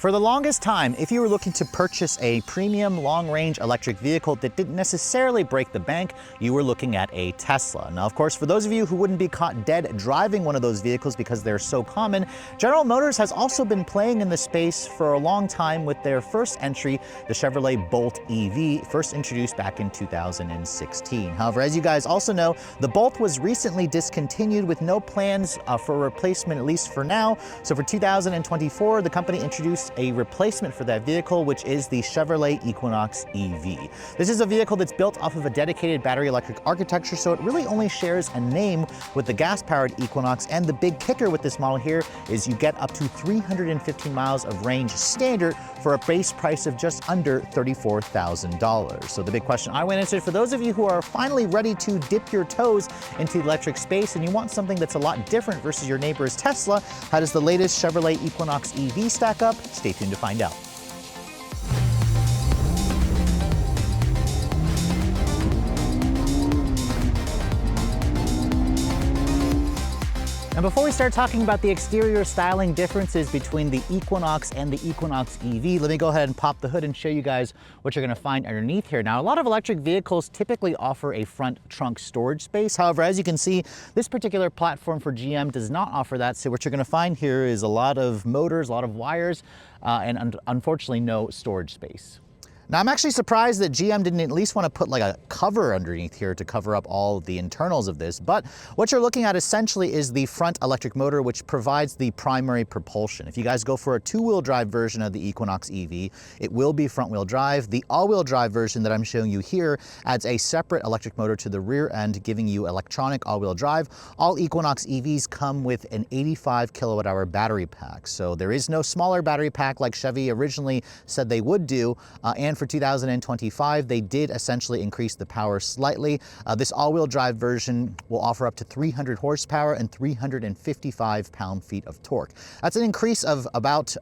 For the longest time, if you were looking to purchase a premium long-range electric vehicle that didn't necessarily break the bank, you were looking at a Tesla. Now, of course, for those of you who wouldn't be caught dead driving one of those vehicles because they're so common, General Motors has also been playing in the space for a long time with their first entry, the Chevrolet Bolt EV, first introduced back in 2016. However, as you guys also know, the Bolt was recently discontinued with no plans for a replacement, at least for now. So for 2024, the company introduced a replacement for that vehicle, which is the Chevrolet Equinox EV. This is a vehicle that's built off of a dedicated battery electric architecture, so it really only shares a name with the gas-powered Equinox, and the big kicker with this model here is you get up to 315 miles of range standard for a base price of just under $34,000. So the big question I went into, for those of you who are finally ready to dip your toes into the electric space and you want something that's a lot different versus your neighbor's Tesla, how does the latest Chevrolet Equinox EV stack up? Stay tuned to find out. And before we start talking about the exterior styling differences between the Equinox and the Equinox EV, let me go ahead and pop the hood and show you guys what you're gonna find underneath here. Now, a lot of electric vehicles typically offer a front trunk storage space. However, as you can see, this particular platform for GM does not offer that. So what you're gonna find here is a lot of motors, a lot of wires, and unfortunately no storage space. Now, I'm actually surprised that GM didn't at least want to put like a cover underneath here to cover up all the internals of this, but what you're looking at essentially is the front electric motor, which provides the primary propulsion. If you guys go for a two-wheel drive version of the Equinox EV, it will be front-wheel drive. The all-wheel drive version that I'm showing you here adds a separate electric motor to the rear end, giving you electronic all-wheel drive. All Equinox EVs come with an 85 kilowatt-hour battery pack, so there is no smaller battery pack like Chevy originally said they would do, and for 2025, they did essentially increase the power slightly. This all-wheel drive version will offer up to 300 horsepower and 355 pound-feet of torque. That's an increase of about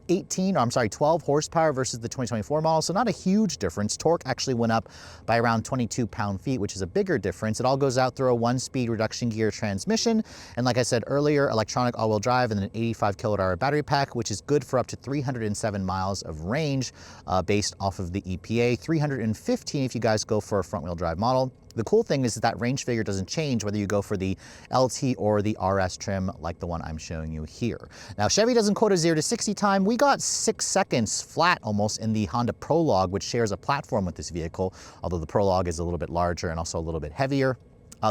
12 horsepower versus the 2024 model, so not a huge difference. Torque actually went up by around 22 pound-feet, which is a bigger difference. It all goes out through a one-speed reduction gear transmission, and like I said earlier, electronic all-wheel drive and an 85 kilowatt-hour battery pack, which is good for up to 307 miles of range based off of the EPA, 315 if you guys go for a front-wheel drive model. The cool thing is that range figure doesn't change whether you go for the LT or the RS trim like the one I'm showing you here. Now, Chevy doesn't quote a 0 to 60 time. We got 6 seconds flat almost in the Honda Prologue, which shares a platform with this vehicle, although the Prologue is a little bit larger and also a little bit heavier.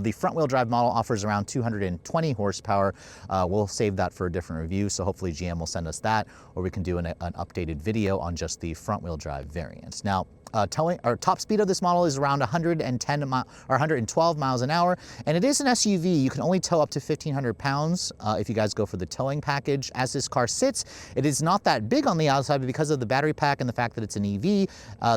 The front-wheel drive model offers around 220 horsepower. We'll save that for a different review, so hopefully GM will send us that, or we can do an updated video on just the front-wheel drive variants. Now, top speed of this model is around 112 miles an hour, and it is an SUV. You can only tow up to 1,500 pounds if you guys go for the towing package. As this car sits, it is not that big on the outside, but because of the battery pack and the fact that it's an EV,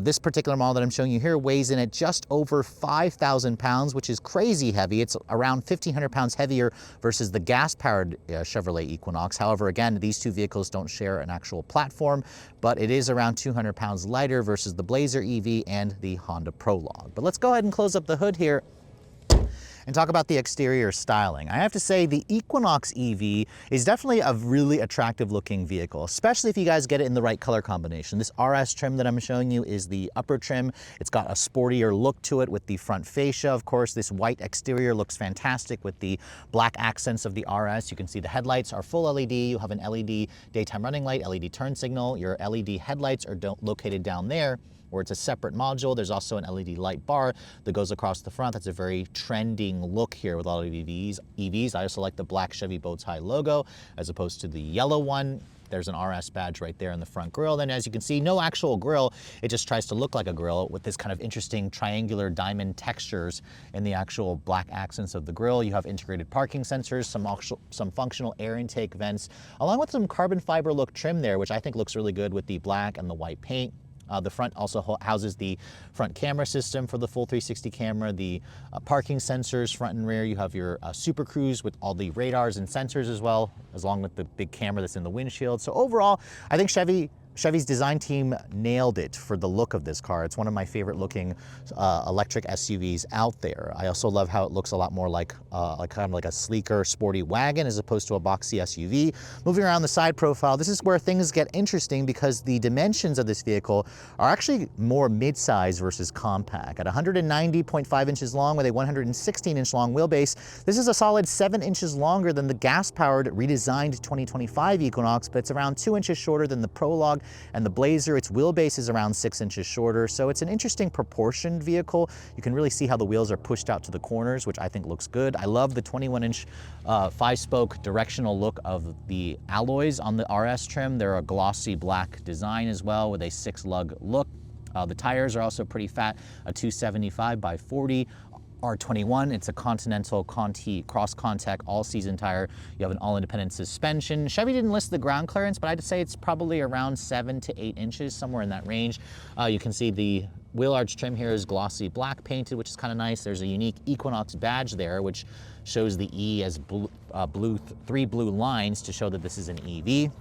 this particular model that I'm showing you here weighs in at just over 5,000 pounds, which is crazy heavy. It's around 1,500 pounds heavier versus the gas-powered Chevrolet Equinox. However, again, these two vehicles don't share an actual platform, but it is around 200 pounds lighter versus the Blazer EV and the Honda Prologue. But let's go ahead and close up the hood here and talk about the exterior styling. I have to say the Equinox EV is definitely a really attractive looking vehicle, especially if you guys get it in the right color combination. This RS trim that I'm showing you is the upper trim. It's got a sportier look to it with the front fascia. Of course, this white exterior looks fantastic with the black accents of the RS. You can see the headlights are full LED. You have an LED daytime running light, LED turn signal. Your LED headlights are located down there, or it's a separate module. There's also an LED light bar that goes across the front. That's a very trending look here with all of EVs. I also like the black Chevy bow tie logo as opposed to the yellow one. There's an RS badge right there in the front grille. Then as you can see, no actual grille. It just tries to look like a grille with this kind of interesting triangular diamond textures in the actual black accents of the grille. You have integrated parking sensors, some functional air intake vents, along with some carbon fiber look trim there, which I think looks really good with the black and the white paint. The front also houses the front camera system for the full 360 camera, the parking sensors front and rear. You have your Super Cruise with all the radars and sensors as well, along with the big camera that's in the windshield. So overall, I think Chevy Chevy's design team nailed it for the look of this car. It's one of my favorite looking electric SUVs out there. I also love how it looks a lot more like kind of like a sleeker, sporty wagon as opposed to a boxy SUV. Moving around the side profile, this is where things get interesting because the dimensions of this vehicle are actually more mid-size versus compact. At 190.5 inches long with a 116-inch long wheelbase, this is a solid 7 inches longer than the gas-powered redesigned 2025 Equinox, but it's around 2 inches shorter than the Prologue and the Blazer. Its wheelbase is around 6 inches shorter, so it's an interesting proportioned vehicle. You can really see how the wheels are pushed out to the corners, which I think looks good. I love the 21-inch 5-spoke directional look of the alloys on the RS trim. They're a glossy black design as well with a 6-lug look. The tires are also pretty fat, a 275 by 40. R21, it's a Continental Conti cross-contact all-season tire. You have an all-independent suspension. Chevy didn't list the ground clearance, but I'd say it's probably around 7 to 8 inches, somewhere in that range. You can see the wheel arch trim here is glossy black painted, which is kind of nice. There's a unique Equinox badge there, which shows the E as three blue lines to show that this is an EV.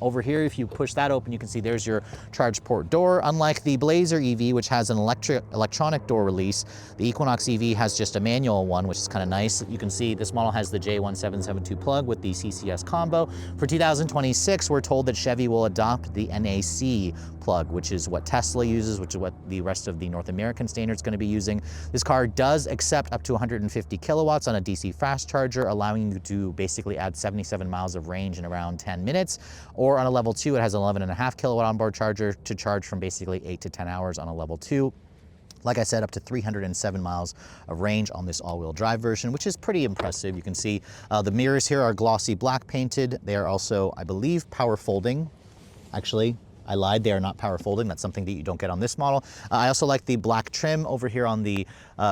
Over here, if you push that open, you can see there's your charge port door. Unlike the Blazer EV, which has an electronic door release, the Equinox EV has just a manual one, which is kind of nice. You can see this model has the J1772 plug with the CCS combo. For 2026, we're told that Chevy will adopt the NAC plug, which is what Tesla uses, which is what the rest of the North American standard is going to be using. This car does accept up to 150 kilowatts on a DC fast charger, allowing you to basically add 77 miles of range in around 10 minutes. Or on a level 2, it has an 11.5 kilowatt onboard charger to charge from basically 8 to 10 hours on a level 2. Like I said, up to 307 miles of range on this all-wheel drive version, which is pretty impressive. You can see the mirrors here are glossy black painted. They are also, I believe, power folding. Actually, I lied, they are not power folding. That's something that you don't get on this model. I also like the black trim over here on the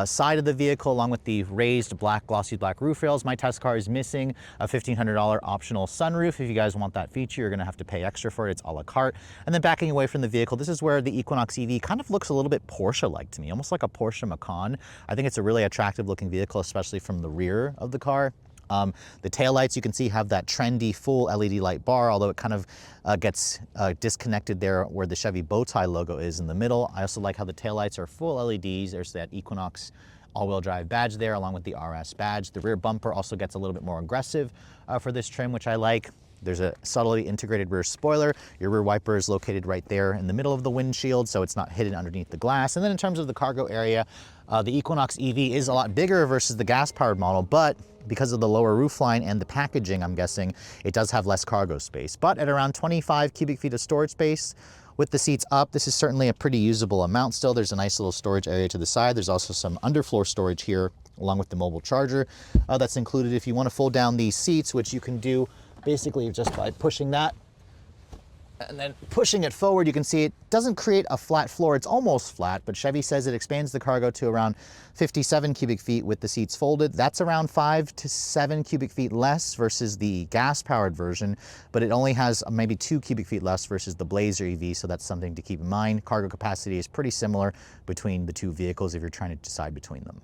side of the vehicle, along with the raised black, glossy black roof rails. My test car is missing a $1,500 optional sunroof. If you guys want that feature, you're gonna have to pay extra for it. It's a la carte. And then backing away from the vehicle, this is where the Equinox EV kind of looks a little bit Porsche-like to me, almost like a Porsche Macan. I think it's a really attractive looking vehicle, especially from the rear of the car. The taillights, you can see, have that trendy full LED light bar, although it kind of gets disconnected there where the Chevy bow tie logo is in the middle. I also like how the taillights are full LEDs. There's that Equinox all-wheel drive badge there, along with the RS badge. The rear bumper also gets a little bit more aggressive for this trim, which I like. There's a subtly integrated rear spoiler. Your rear wiper is located right there in the middle of the windshield, so it's not hidden underneath the glass. And then in terms of the cargo area, the Equinox EV is a lot bigger versus the gas-powered model, but because of the lower roofline and the packaging, I'm guessing, it does have less cargo space. But at around 25 cubic feet of storage space, with the seats up, this is certainly a pretty usable amount still. There's a nice little storage area to the side. There's also some underfloor storage here, along with the mobile charger that's included. If you want to fold down these seats, which you can do basically just by pushing that and then pushing it forward, you can see it doesn't create a flat floor. It's almost flat, but Chevy says it expands the cargo to around 57 cubic feet with the seats folded. That's around 5 to 7 cubic feet less versus the gas-powered version, but it only has maybe 2 cubic feet less versus the Blazer EV, so that's something to keep in mind. Cargo capacity is pretty similar between the two vehicles if you're trying to decide between them.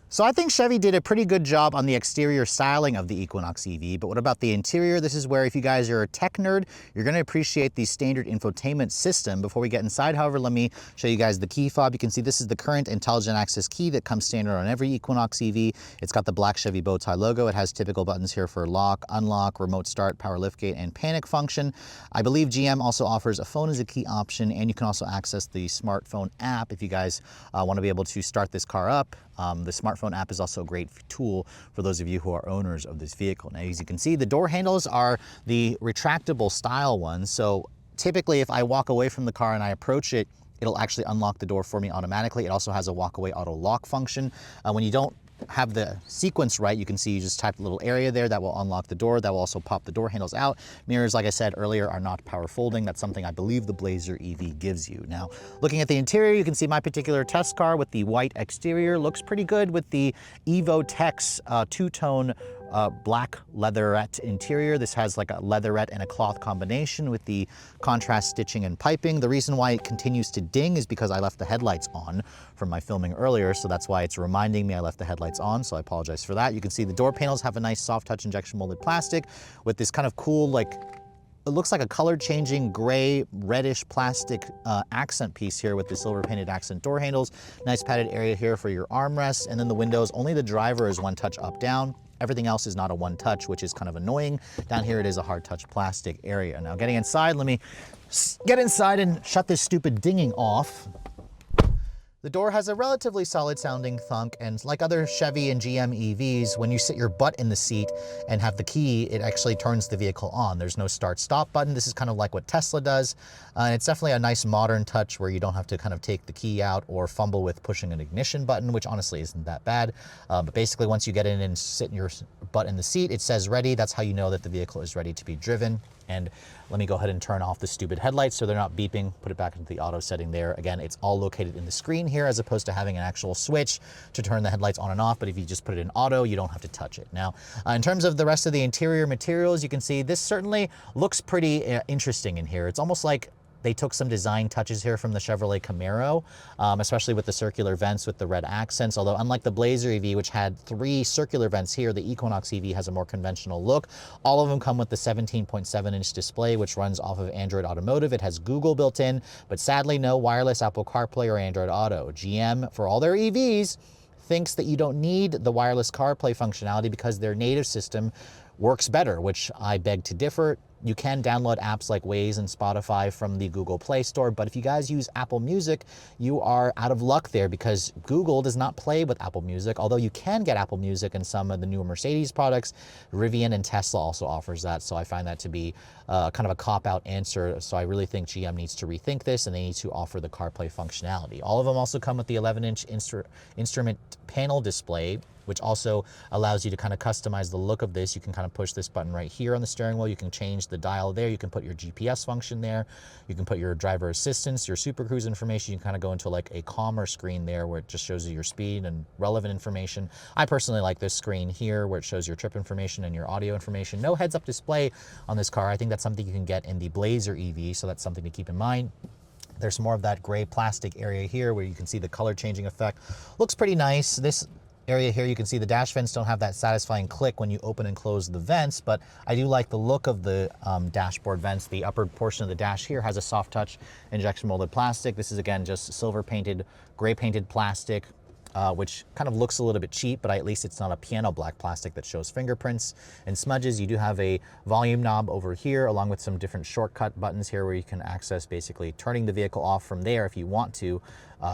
So I think Chevy did a pretty good job on the exterior styling of the Equinox EV, but what about the interior? This is where, if you guys are a tech nerd, you're gonna appreciate the standard infotainment system. Before we get inside, however, let me show you guys the key fob. You can see this is the current intelligent access key that comes standard on every Equinox EV. It's got the black Chevy bow tie logo. It has typical buttons here for lock, unlock, remote start, power liftgate, and panic function. I believe GM also offers a phone as a key option, and you can also access the smartphone app if you guys wanna be able to start this car up. The smartphone app is also a great tool for those of you who are owners of this vehicle. Now, as you can see, the door handles are the retractable style ones. So typically, if I walk away from the car and I approach it, it'll actually unlock the door for me automatically. It also has a walk away auto lock function. When you don't have the sequence right, you can see you just type a little area there that will unlock the door. That will also pop the door handles out. Mirrors, like I said earlier, are not power folding. That's something I believe the Blazer EV gives you. Now, looking at the interior, you can see my particular test car with the white exterior looks pretty good with the Evo Tex two-tone black leatherette interior. This has like a leatherette and a cloth combination with the contrast stitching and piping. The reason why it continues to ding is because I left the headlights on from my filming earlier, so that's why it's reminding me I left the headlights on, so I apologize for that. You can see the door panels have a nice soft touch injection molded plastic with this kind of cool like it looks like a color changing gray reddish plastic accent piece here with the silver painted accent door handles. Nice padded area here for your armrests, and then the windows, only the driver is one touch up down. Everything else is not a one touch, which is kind of annoying. Down here it is a hard touch plastic area. Now getting inside, let me get inside and shut this stupid dinging off. The door has a relatively solid sounding thunk, and like other Chevy and GM EVs, when you sit your butt in the seat and have the key, it actually turns the vehicle on. There's no start stop button. This is kind of like what Tesla does. And it's definitely a nice modern touch where you don't have to kind of take the key out or fumble with pushing an ignition button, which honestly isn't that bad. But basically once you get in and sit your butt in the seat, it says ready. That's how you know that the vehicle is ready to be driven. And let me go ahead and turn off the stupid headlights so they're not beeping. Put it back into the auto setting there. Again, it's all located in the screen here as opposed to having an actual switch to turn the headlights on and off. But if you just put it in auto, you don't have to touch it. Now, in terms of the rest of the interior materials, you can see this certainly looks pretty interesting in here. It's almost like they took some design touches here from the Chevrolet Camaro, especially with the circular vents with the red accents. Although unlike the Blazer EV, which had 3 circular vents here, the Equinox EV has a more conventional look. All of them come with the 17.7-inch display, which runs off of Android Automotive. It has Google built in, but sadly no wireless Apple CarPlay or Android Auto. GM, for all their EVs, thinks that you don't need the wireless CarPlay functionality because their native system works better, which I beg to differ. You can download apps like Waze and Spotify from the Google Play Store, but if you guys use Apple Music, you are out of luck there because Google does not play with Apple Music, although you can get Apple Music in some of the newer Mercedes products. Rivian and Tesla also offers that, so I find that to be kind of a cop-out answer. So I really think GM needs to rethink this, and they need to offer the CarPlay functionality. All of them also come with the 11-inch instrument panel display, which also allows you to kind of customize the look of this. You can kind of push this button right here on the steering wheel. You can change the dial there. You can put your GPS function there. You can put your driver assistance, your Super Cruise information. You can kind of go into like a calmer screen there where it just shows you your speed and relevant information. I personally like this screen here where it shows your trip information and your audio information. No heads-up display on this car. I think that's something you can get in the Blazer EV, so that's something to keep in mind. There's more of that gray plastic area here where you can see the color changing effect. Looks pretty nice. This area here, you can see the dash vents don't have that satisfying click when you open and close the vents, but I do like the look of the dashboard vents. The upper portion of the dash here has a soft touch injection molded plastic. This is again just silver painted, gray painted plastic, which kind of looks a little bit cheap, but at least it's not a piano black plastic that shows fingerprints and smudges. You do have a volume knob over here along with some different shortcut buttons here where you can access basically turning the vehicle off from there if you want to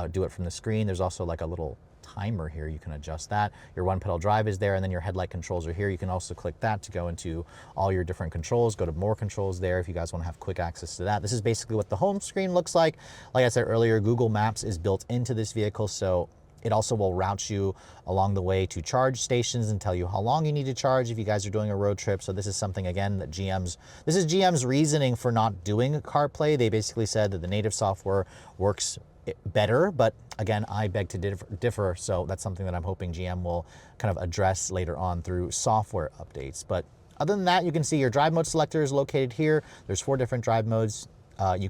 do it from the screen. There's also like a little timer here. You can adjust that. Your one pedal drive is there, and then your headlight controls are here. You can also click that to go into all your different controls, go to more controls there if you guys want to have quick access to that. This is basically what the home screen looks like. Like I said earlier, Google Maps is built into this vehicle, so it also will route you along the way to charge stations and tell you how long you need to charge if you guys are doing a road trip. So this is something, again, that this is GM's reasoning for not doing CarPlay. They basically said that the native software works better, but again, I beg to differ, so that's something that I'm hoping GM will kind of address later on through software updates. But other than that, you can see your drive mode selector is located here. There's 4 different drive modes. You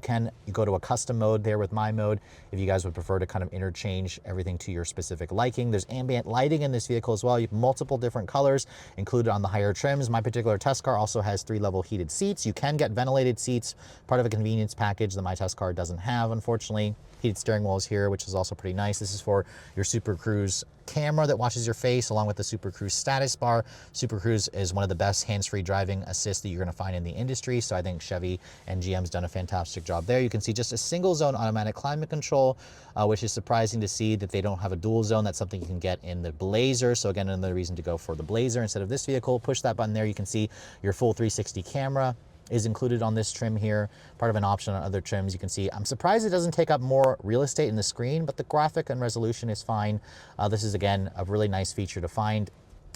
go to a custom mode there with My Mode if you guys would prefer to kind of interchange everything to your specific liking. There's ambient lighting in this vehicle as well. You have multiple different colors included on the higher trims. My particular test car also has 3-level heated seats. You can get ventilated seats, part of a convenience package that my test car doesn't have, unfortunately. Heated steering wheel is here, which is also pretty nice. This is for your Super Cruise camera that watches your face along with the Super Cruise status bar. Super Cruise is one of the best hands-free driving assists that you're going to find in the industry, so I think Chevy and GM's done a fantastic job there. You can see just a single zone automatic climate control, which is surprising to see that they don't have a dual zone. That's something you can get in the Blazer, so again, another reason to go for the Blazer instead of this vehicle. Push that button there, you can see your full 360 camera is included on this trim here, part of an option on other trims. You can see, I'm surprised it doesn't take up more real estate in the screen, but the graphic and resolution is fine. This is, again, a really nice feature to find,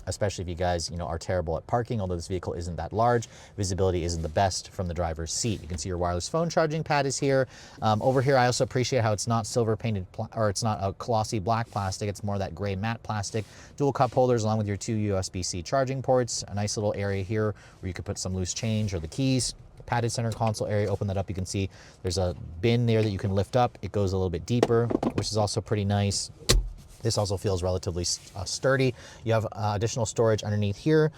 especially if you guys, are terrible at parking, although this vehicle isn't that large. Visibility isn't the best from the driver's seat. You can see your wireless phone charging pad is here. Over here, I also appreciate how it's not silver painted, or it's not a glossy black plastic. It's more that gray matte plastic. Dual cup holders along with your 2 USB-C charging ports. A nice little area here where you could put some loose change or the keys. Padded center console area, open that up, you can see there's a bin there that you can lift up. It goes a little bit deeper, which is also pretty nice. This also feels relatively sturdy. You have additional storage underneath here,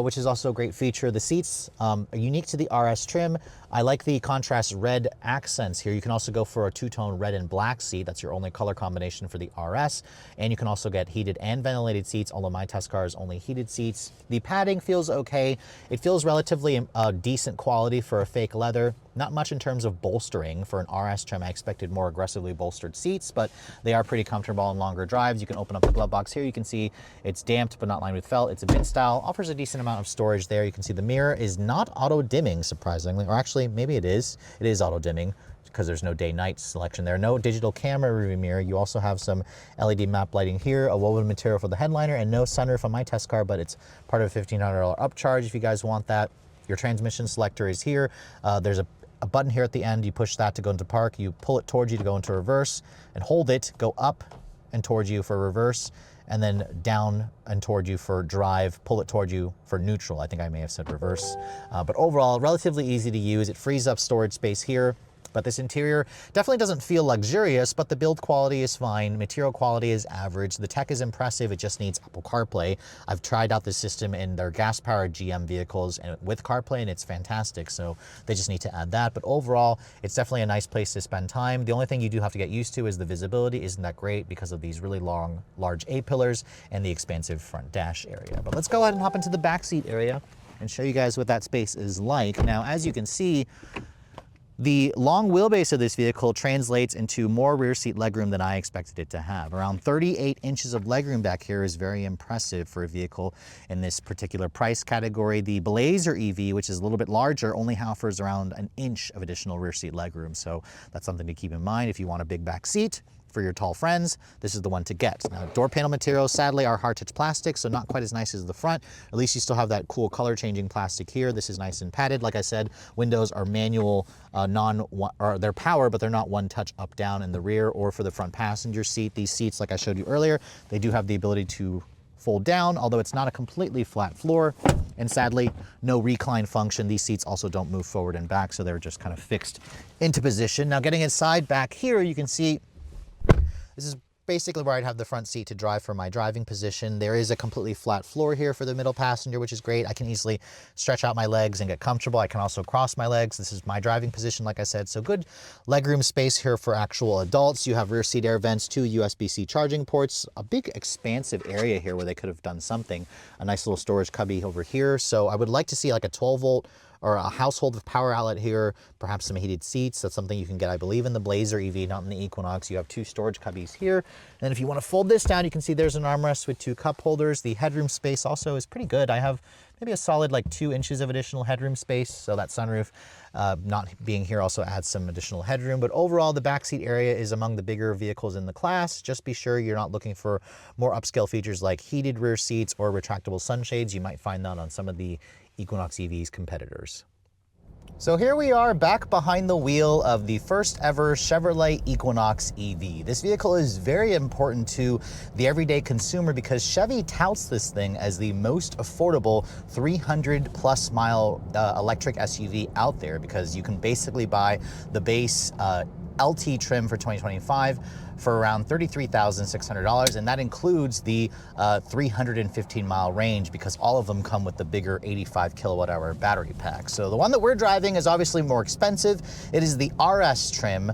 which is also a great feature. The seats are unique to the RS trim. I like the contrast red accents here. You can also go for a two-tone red and black seat. That's your only color combination for the RS. And you can also get heated and ventilated seats, although my test car is only heated seats. The padding feels okay. It feels relatively decent quality for a fake leather. Not much in terms of bolstering. For an RS trim, I expected more aggressively bolstered seats, but they are pretty comfortable on longer drives. You can open up the glove box here. You can see it's damped but not lined with felt. It's a mid style, offers a decent amount of storage there. You can see the mirror is not auto dimming, surprisingly, or actually maybe it is. It is auto dimming because there's no day-night selection there. No digital camera rearview mirror. You also have some LED map lighting here, a woven material for the headliner, and no sunroof on my test car, but it's part of a $1,500 upcharge if you guys want that. Your transmission selector is here. There's a button here at the end. You push that to go into park. You pull it towards you to go into reverse and hold it, go up and towards you for reverse, and then down and toward you for drive, pull it toward you for neutral. I think I may have said reverse. But overall, relatively easy to use. It frees up storage space here. But this interior definitely doesn't feel luxurious, but the build quality is fine. Material quality is average. The tech is impressive. It just needs Apple CarPlay. I've tried out this system in their gas-powered GM vehicles and with CarPlay, and it's fantastic. So they just need to add that. But overall, it's definitely a nice place to spend time. The only thing you do have to get used to is the visibility isn't that great because of these really long, large A-pillars and the expansive front dash area. But let's go ahead and hop into the backseat area and show you guys what that space is like. Now, as you can see, the long wheelbase of this vehicle translates into more rear seat legroom than I expected it to have. Around 38 inches of legroom back here is very impressive for a vehicle in this particular price category. The Blazer EV, which is a little bit larger, only offers around an inch of additional rear seat legroom. So that's something to keep in mind if you want a big back seat. For your tall friends, this is the one to get. Now, door panel materials, sadly, are hard touch plastic, so not quite as nice as the front. At least you still have that cool color changing plastic here. This is nice and padded. Like I said, windows are manual, or they're power, but they're not one touch up down in the rear or for the front passenger seat. These seats, like I showed you earlier, they do have the ability to fold down, although it's not a completely flat floor. And sadly, no recline function. These seats also don't move forward and back, so they're just kind of fixed into position. Now, getting inside back here, you can see this is basically where I'd have the front seat to drive for my driving position. There is a completely flat floor here for the middle passenger, which is great. I can easily stretch out my legs and get comfortable. I can also cross my legs. This is my driving position, like I said. So good legroom space here for actual adults. You have rear seat air vents, 2 USB-C charging ports, a big expansive area here where they could have done something. A nice little storage cubby over here. So I would like to see like a 12-volt or a household power outlet here, perhaps some heated seats. That's something you can get, I believe, in the Blazer EV, not in the Equinox. You have 2 storage cubbies here. And then if you want to fold this down, you can see there's an armrest with 2 cup holders. The headroom space also is pretty good. I have maybe a solid like 2 inches of additional headroom space. So that sunroof not being here also adds some additional headroom. But overall, the backseat area is among the bigger vehicles in the class. Just be sure you're not looking for more upscale features like heated rear seats or retractable sunshades. You might find that on some of the Equinox EV's competitors. So here we are back behind the wheel of the first ever Chevrolet Equinox EV. This vehicle is very important to the everyday consumer because Chevy touts this thing as the most affordable 300+ mile electric SUV out there, because you can basically buy the base LT trim for 2025 for around $33,600, and that includes the 315-mile range because all of them come with the bigger 85 kilowatt-hour battery pack. So the one that we're driving is obviously more expensive. It is the RS trim,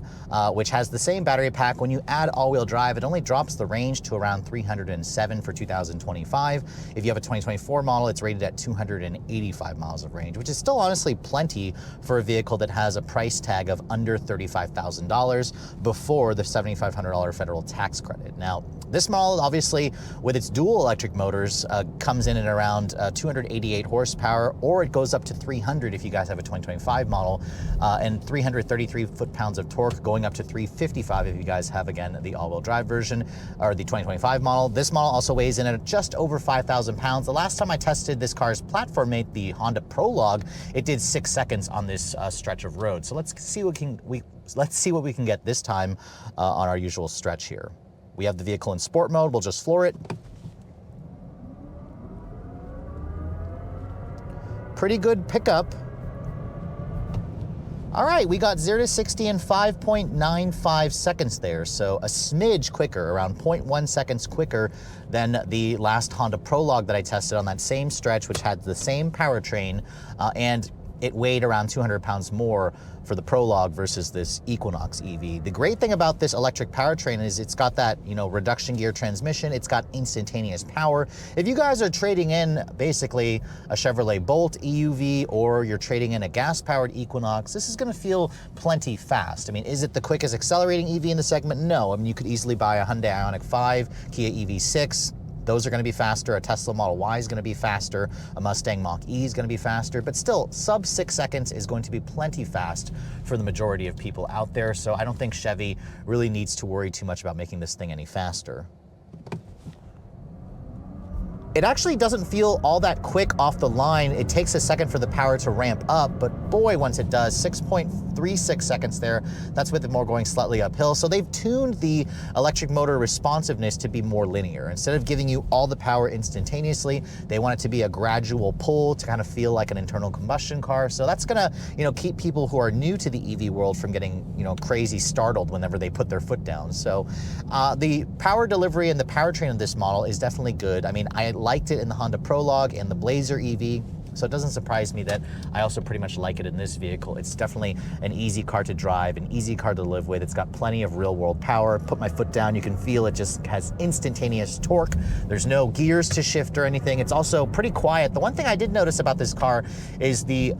which has the same battery pack. When you add all-wheel drive, it only drops the range to around 307 for 2025. If you have a 2024 model, it's rated at 285 miles of range, which is still honestly plenty for a vehicle that has a price tag of under $35,000 before the $7,500 federal tax credit. Now, this model, obviously, with its dual electric motors, comes in at around 288 horsepower, or it goes up to 300 if you guys have a 2025 model, and 333 foot-pounds of torque, going up to 355 if you guys have, again, the all-wheel drive version, or the 2025 model. This model also weighs in at just over 5,000 pounds. The last time I tested this car's platform mate, the Honda Prologue, it did 6 seconds on this stretch of road. So let's see what we can get this time on our usual stretch here. We have the vehicle in sport mode. We'll just floor it. Pretty good pickup. All right, we got 0 to 60 in 5.95 seconds there, so a smidge quicker, around 0.1 seconds quicker than the last Honda Prologue that I tested on that same stretch, which had the same powertrain, and it weighed around 200 pounds more for the Prologue versus this Equinox EV. The great thing about this electric powertrain is it's got that, reduction gear transmission. It's got instantaneous power. If you guys are trading in basically a Chevrolet Bolt EUV, or you're trading in a gas-powered Equinox, this is gonna feel plenty fast. I mean, is it the quickest accelerating EV in the segment? No. I mean, you could easily buy a Hyundai Ioniq 5, Kia EV6, those are going to be faster. A Tesla Model Y is going to be faster. A Mustang Mach-E is going to be faster. But still, sub 6 seconds is going to be plenty fast for the majority of people out there. So I don't think Chevy really needs to worry too much about making this thing any faster. It actually doesn't feel all that quick off the line. It takes a second for the power to ramp up, but boy, once it does, 6.36 seconds there. That's with it more going slightly uphill. So they've tuned the electric motor responsiveness to be more linear. Instead of giving you all the power instantaneously, they want it to be a gradual pull to kind of feel like an internal combustion car. So that's gonna, keep people who are new to the EV world from getting, crazy startled whenever they put their foot down. So the power delivery and the powertrain of this model is definitely good. I mean, I liked it in the Honda Prologue and the Blazer EV, so it doesn't surprise me that I also pretty much like it in this vehicle. It's definitely an easy car to drive, an easy car to live with. It's got plenty of real-world power. Put my foot down, you can feel it just has instantaneous torque. There's no gears to shift or anything. It's also pretty quiet. The one thing I did notice about this car is the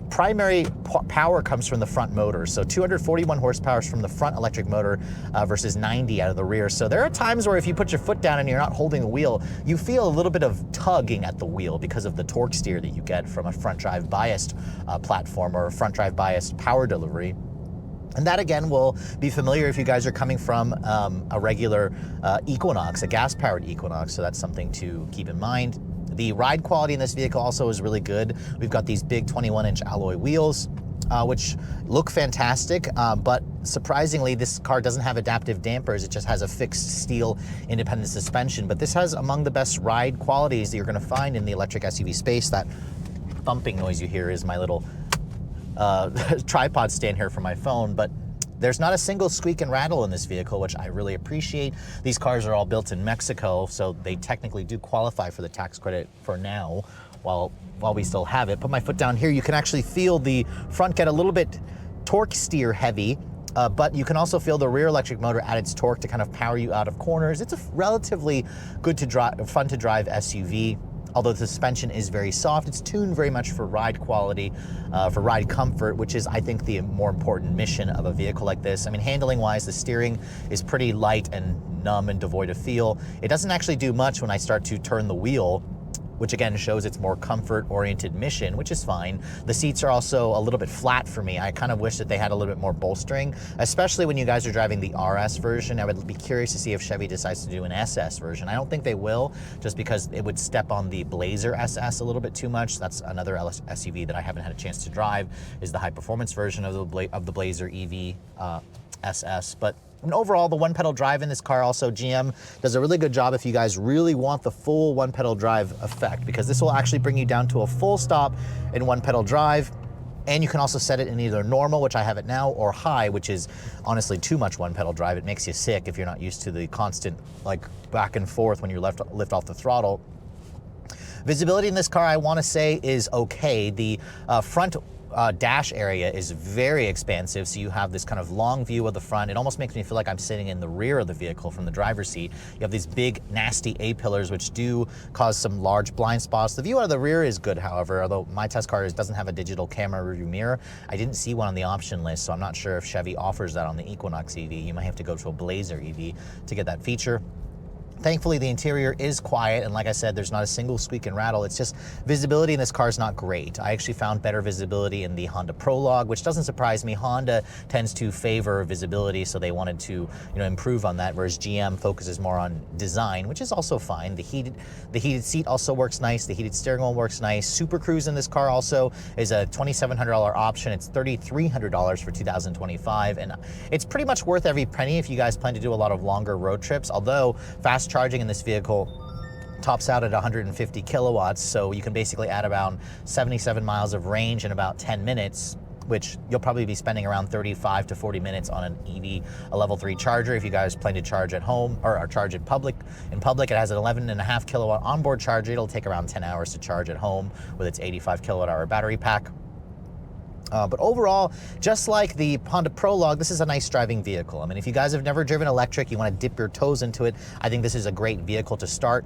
primary power comes from the front motor. So 241 horsepower from the front electric motor versus 90 out of the rear. So there are times where if you put your foot down and you're not holding the wheel, you feel a little bit of tugging at the wheel because of the torque steer that you get from a front drive biased platform or a front drive biased power delivery. And that again will be familiar if you guys are coming from a regular Equinox, a gas powered Equinox. So that's something to keep in mind. The ride quality in this vehicle also is really good. We've got these big 21-inch alloy wheels, which look fantastic, but surprisingly, this car doesn't have adaptive dampers. It just has a fixed steel independent suspension. But this has among the best ride qualities that you're gonna find in the electric SUV space. That thumping noise you hear is my little tripod stand here for my phone, but there's not a single squeak and rattle in this vehicle, which I really appreciate. These cars are all built in Mexico, so they technically do qualify for the tax credit for now, while we still have it. Put my foot down here, you can actually feel the front get a little bit torque steer heavy, but you can also feel the rear electric motor add its torque to kind of power you out of corners. It's a relatively good to drive, fun to drive SUV. Although the suspension is very soft, it's tuned very much for ride quality, for ride comfort, which is, I think, the more important mission of a vehicle like this. I mean, handling-wise, the steering is pretty light and numb and devoid of feel. It doesn't actually do much when I start to turn the wheel, which again shows its more comfort-oriented mission, which is fine. The seats are also a little bit flat for me. I kind of wish that they had a little bit more bolstering, especially when you guys are driving the RS version. I would be curious to see if Chevy decides to do an SS version. I don't think they will, just because it would step on the Blazer SS a little bit too much. That's another SUV that I haven't had a chance to drive, is the high-performance version of the Blazer EV SS. But overall, the one-pedal drive in this car also, GM does a really good job if you guys really want the full one-pedal drive effect, because this will actually bring you down to a full stop in one-pedal drive. And you can also set it in either normal, which I have it now, or high, which is honestly too much one-pedal drive. It makes you sick if you're not used to the constant back and forth when you lift off the throttle. Visibility in this car, I want to say, is okay. The front dash area is very expansive, so you have this kind of long view of the front. It almost makes me feel like I'm sitting in the rear of the vehicle from the driver's seat. You have these big, nasty A-pillars, which do cause some large blind spots. The view out of the rear is good, however, although my test car doesn't have a digital camera rearview mirror. I didn't see one on the option list, so I'm not sure if Chevy offers that on the Equinox EV. You might have to go to a Blazer EV to get that feature. Thankfully, the interior is quiet, and like I said, there's not a single squeak and rattle. It's just visibility in this car is not great. I actually found better visibility in the Honda Prologue, which doesn't surprise me. Honda tends to favor visibility, so they wanted to, improve on that, whereas GM focuses more on design, which is also fine. The heated seat also works nice. The heated steering wheel works nice. Super Cruise in this car also is a $2,700 option. It's $3,300 for 2025, and it's pretty much worth every penny if you guys plan to do a lot of longer road trips, although fast charging in this vehicle tops out at 150 kilowatts, so you can basically add about 77 miles of range in about 10 minutes. which you'll probably be spending around 35 to 40 minutes on an EV, a level 3 charger. If you guys plan to charge at home or charge in public, it has an 11.5 kilowatt onboard charger. It'll take around 10 hours to charge at home with its 85 kilowatt hour battery pack. But overall, just like the Honda Prologue, this is a nice driving vehicle. I mean, if you guys have never driven electric, you want to dip your toes into it, I think this is a great vehicle to start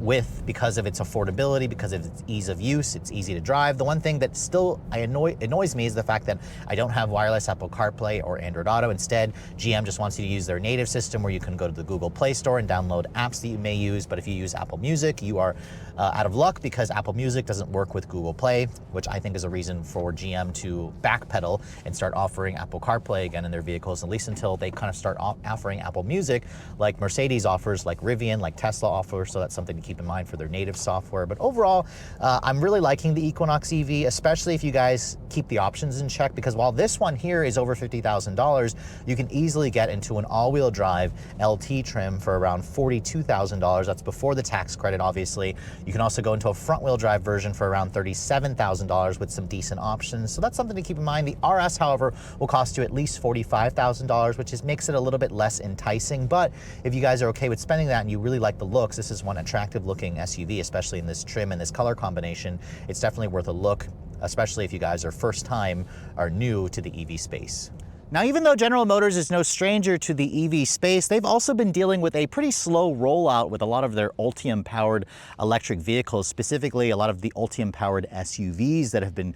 with because of its affordability, because of its ease of use. It's easy to drive. The one thing that still annoys me is the fact that I don't have wireless Apple CarPlay or Android Auto. Instead, GM just wants you to use their native system where you can go to the Google Play Store and download apps that you may use. But if you use Apple Music, you are out of luck because Apple Music doesn't work with Google Play, which I think is a reason for GM to backpedal and start offering Apple CarPlay again in their vehicles, at least until they kind of start offering Apple Music like Mercedes offers, like Rivian, like Tesla offers. So that's something to keep in mind for their native software. But overall, I'm really liking the Equinox EV, especially if you guys keep the options in check, because while this one here is over $50,000, you can easily get into an all-wheel drive LT trim for around $42,000. That's before the tax credit, obviously. You can also go into a front-wheel drive version for around $37,000 with some decent options. So that's something to keep in mind. The RS, however, will cost you at least $45,000, which makes it a little bit less enticing. But if you guys are okay with spending that and you really like the looks, this is one attractive-looking SUV, especially in this trim and this color combination. It's definitely worth a look, especially if you guys are first time or new to the EV space. Now, even though General Motors is no stranger to the EV space, they've also been dealing with a pretty slow rollout with a lot of their Ultium-powered electric vehicles, specifically a lot of the Ultium-powered SUVs that have been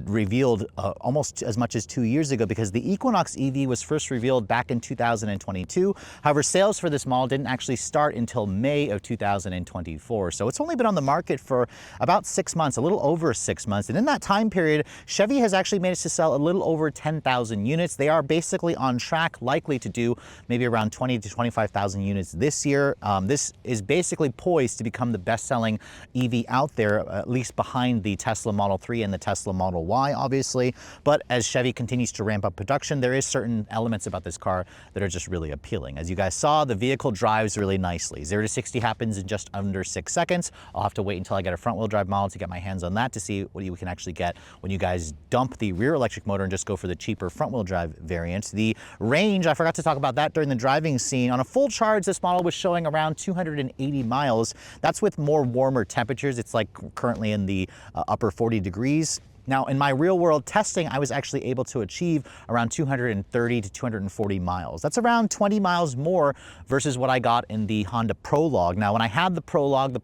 revealed almost as much as 2 years ago, because the Equinox EV was first revealed back in 2022. However, sales for this model didn't actually start until May of 2024. So it's only been on the market for about 6 months, a little over 6 months. And in that time period, Chevy has actually managed to sell a little over 10,000 units. They are basically on track, likely to do maybe around 20 to 25,000 units this year. This is basically poised to become the best-selling EV out there, at least behind the Tesla Model 3 and the Tesla Model Y, obviously. But as Chevy continues to ramp up production, there is certain elements about this car that are just really appealing. As you guys saw, the vehicle drives really nicely. 0 to 60 happens in just under 6 seconds. I'll have to wait until I get a front-wheel drive model to get my hands on that to see what you can actually get when you guys dump the rear electric motor and just go for the cheaper front-wheel drive variant. The range, I forgot to talk about that during the driving scene. On a full charge, this model was showing around 280 miles. That's with more warmer temperatures. It's like currently in the upper 40 degrees. Now, in my real-world testing, I was actually able to achieve around 230 to 240 miles. That's around 20 miles more versus what I got in the Honda Prologue. Now, when I had the Prologue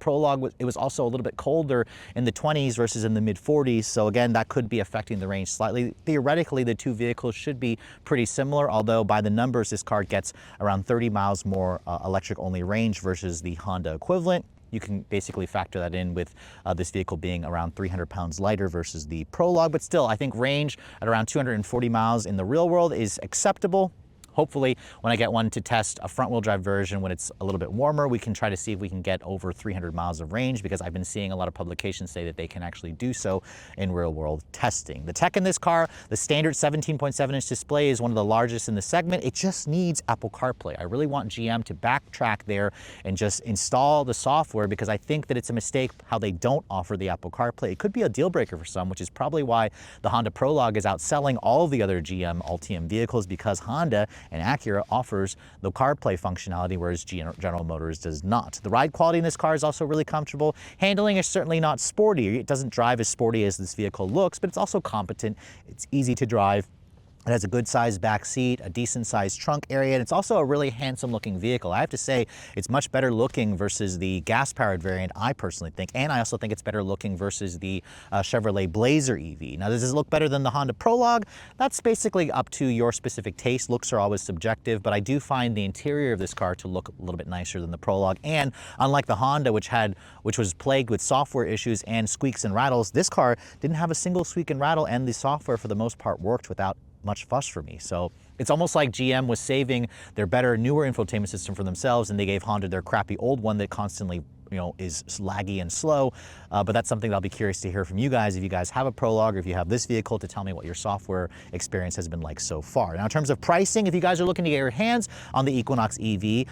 it was also a little bit colder in the 20s versus in the mid-40s. So again, that could be affecting the range slightly. Theoretically, the two vehicles should be pretty similar, although by the numbers, this car gets around 30 miles more electric-only range versus the Honda equivalent. You can basically factor that in with this vehicle being around 300 pounds lighter versus the Prologue. But still, I think range at around 240 miles in the real world is acceptable. Hopefully, when I get one to test a front-wheel drive version when it's a little bit warmer, we can try to see if we can get over 300 miles of range, because I've been seeing a lot of publications say that they can actually do so in real-world testing. The tech in this car, the standard 17.7-inch display is one of the largest in the segment. It just needs Apple CarPlay. I really want GM to backtrack there and just install the software, because I think that it's a mistake how they don't offer the Apple CarPlay. It could be a deal breaker for some, which is probably why the Honda Prologue is outselling all of the other GM Ultium vehicles, because Honda and Acura offers the CarPlay functionality, whereas General Motors does not. The ride quality in this car is also really comfortable. Handling is certainly not sporty. It doesn't drive as sporty as this vehicle looks, but it's also competent. It's easy to drive. It has a good sized back seat, a decent sized trunk area, and it's also a really handsome looking vehicle. I have to say, it's much better looking versus the gas powered variant, I personally think. And I also think it's better looking versus the Chevrolet Blazer EV. Now, does this look better than the Honda Prologue? That's basically up to your specific taste. Looks are always subjective, but I do find the interior of this car to look a little bit nicer than the Prologue. And unlike the Honda, which was plagued with software issues and squeaks and rattles, this car didn't have a single squeak and rattle, and the software for the most part worked without much fuss for me. So it's almost like GM was saving their better, newer infotainment system for themselves, and they gave Honda their crappy old one that constantly is laggy and slow, but that's something that I'll be curious to hear from you guys if you guys have a Prologue or if you have this vehicle, to tell me what your software experience has been like so far. Now, in terms of pricing, if you guys are looking to get your hands on the Equinox EV,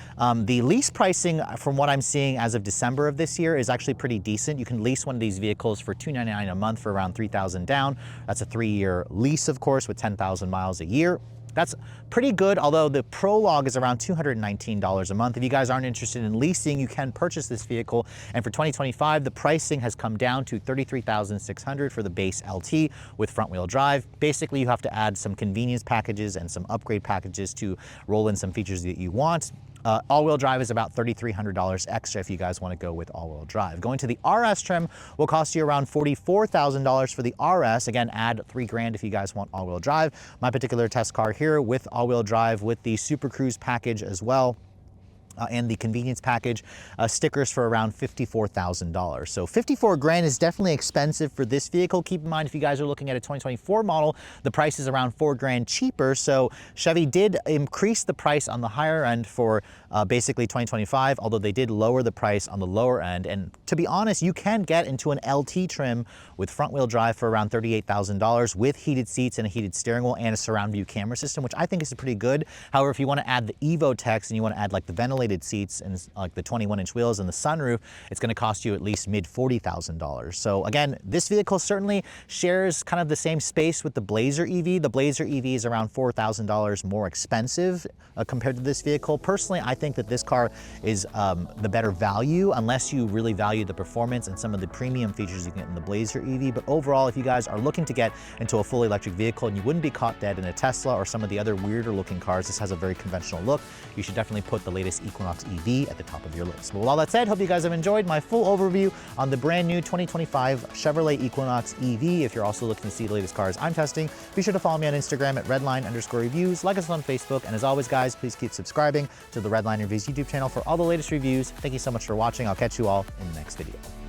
the lease pricing from what I'm seeing as of December of this year is actually pretty decent. You can lease one of these vehicles for $299 a month for around $3,000 down. That's a 3-year lease, of course, with 10,000 miles a year. That's pretty good, although the Prologue is around $219 a month. If you guys aren't interested in leasing, you can purchase this vehicle. And for 2025, the pricing has come down to $33,600 for the base LT with front-wheel drive. Basically, you have to add some convenience packages and some upgrade packages to roll in some features that you want. All-wheel drive is about $3,300 extra if you guys want to go with all-wheel drive. Going to the RS trim will cost you around $44,000 for the RS. Again, add $3,000 if you guys want all-wheel drive. My particular test car here with all-wheel drive with the Super Cruise package as well. And the convenience package, stickers for around $54,000. So $54,000 is definitely expensive for this vehicle. Keep in mind, if you guys are looking at a 2024 model, the price is around $4,000 cheaper. So Chevy did increase the price on the higher end for basically 2025, although they did lower the price on the lower end. And to be honest, you can get into an LT trim with front wheel drive for around $38,000 with heated seats and a heated steering wheel and a surround view camera system, which I think is pretty good. However, if you want to add the Evo text and you want to add like the ventilated seats and like the 21-inch wheels and the sunroof, it's going to cost you at least mid $40,000. So again, this vehicle certainly shares kind of the same space with the Blazer EV. The Blazer EV is around $4,000 more expensive compared to this vehicle. Personally, I think that this car is the better value, unless you really value the performance and some of the premium features you can get in the Blazer EV. But overall, if you guys are looking to get into a fully electric vehicle and you wouldn't be caught dead in a Tesla or some of the other weirder looking cars, this has a very conventional look. You should definitely put the latest Equinox EV at the top of your list. But with all that said, hope you guys have enjoyed my full overview on the brand new 2025 Chevrolet Equinox EV. If you're also looking to see the latest cars I'm testing, be sure to follow me on Instagram at redline_reviews, like us on Facebook, and as always guys, please keep subscribing to the Redline Reviews YouTube channel for all the latest reviews. Thank you so much for watching. I'll catch you all in the next video.